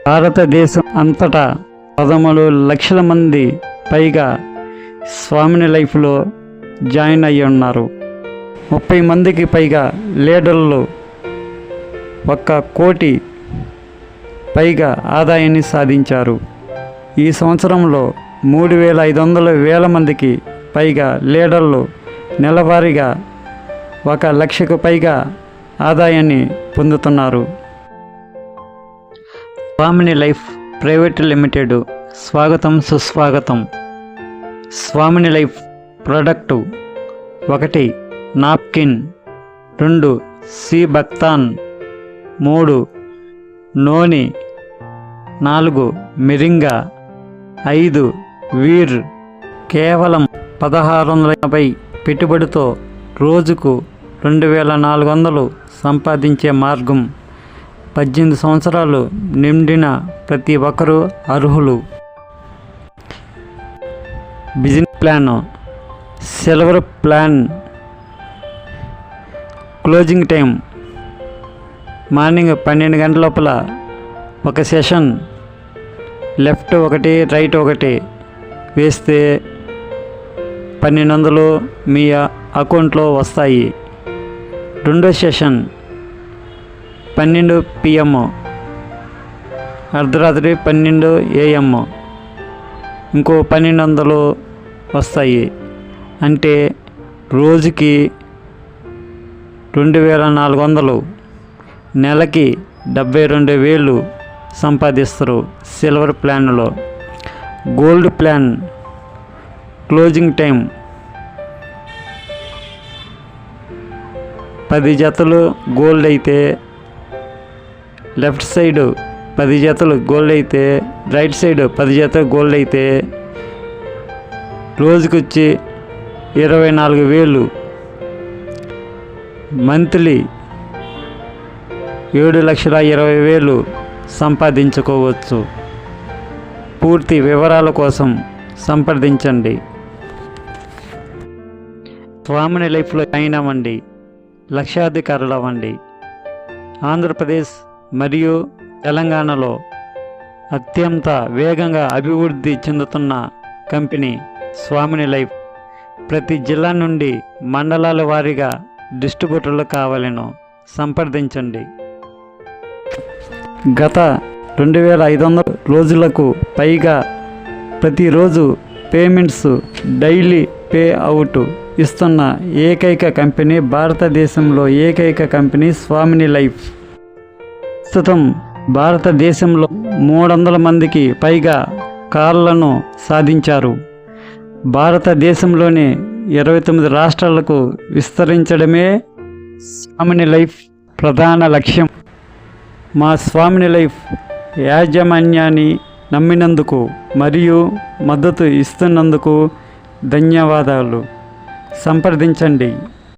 భారతదేశం అంతటా 13 లక్షల మంది పైగా స్వామిని లైఫ్లో జాయిన్ అయ్యి ఉన్నారు. 30 మందికి పైగా లీడర్లు 1 కోటి పైగా ఆదాయాన్ని సాధించారు. ఈ సంవత్సరంలో 3,500 మందికి పైగా లీడర్లు నెలవారీగా 1 లక్షకు పైగా ఆదాయాన్ని పొందుతున్నారు. స్వామిని లైఫ్ ప్రైవేట్ లిమిటెడ్ స్వాగతం సుస్వాగతం. స్వామిని లైఫ్ ప్రోడక్టు 1 నాప్కిన్, 2 సి బక్తాన్, 3 నోని, 4 మిరింగా, 5 వీర్. కేవలం 1680 పెట్టుబడితో రోజుకు 2400 సంపాదించే మార్గం. 18 సంవత్సరాలు నిండిన ప్రతి ఒక్కరూ అర్హులు. Business plan, silver plan. Closing time morning 12 గంటల లోపల 1 సెషన్, లెఫ్ట్ 1 రైట్ 1 వేస్తే 1200 మీ అకౌంట్లో వస్తాయి. రెండో సెషన్ 12 PM, అర్ధరాత్రి 12 AM, ఇంకో 1200 వస్తాయి. అంటే రోజుకి 2400, నెలకి 72,000 సంపాదిస్తారు సిల్వర్ ప్లాన్లో. గోల్డ్ ప్లాన్ క్లోజింగ్ టైం 10 జతలు గోల్డ్ అయితే లెఫ్ట్ సైడ్ 10 జతలు గోల్డ్ అయితే రైట్ సైడ్ 10 జతలు గోల్డ్ అయితే రోజుకొచ్చి 24,000. మంత్లీ 7,20,000 సంపాదించుకోవచ్చు. పూర్తి వివరాల కోసం సంప్రదించండి. స్వామిని లైఫ్లో జాయిన్ అవ్వండి, లక్షాధికారులు అవ్వండి. ఆంధ్రప్రదేశ్ మరియు తెలంగాణలో అత్యంత వేగంగా అభివృద్ధి చెందుతున్న కంపెనీ స్వామిని లైఫ్. ప్రతి జిల్లా నుండి మండలాల వారీగా డిస్ట్రిబ్యూటర్లు కావాలను సంప్రదించండి. గత 2,500 రోజులకు పైగా ప్రతిరోజు పేమెంట్స్ డైలీ పే అవుట్ ఇస్తున్న ఏకైక కంపెనీ, భారతదేశంలో ఏకైక కంపెనీ స్వామిని లైఫ్. ప్రస్తుతం భారతదేశంలో 300 మందికి పైగా కార్లను సాధించారు. భారతదేశంలోని 29 రాష్ట్రాలకు విస్తరించడమే స్వామిని లైఫ్ ప్రధాన లక్ష్యం. మా స్వామిని లైఫ్ యాజమాన్యాన్ని నమ్మినందుకు మరియు మద్దతు ఇస్తున్నందుకు ధన్యవాదాలు. సంప్రదించండి.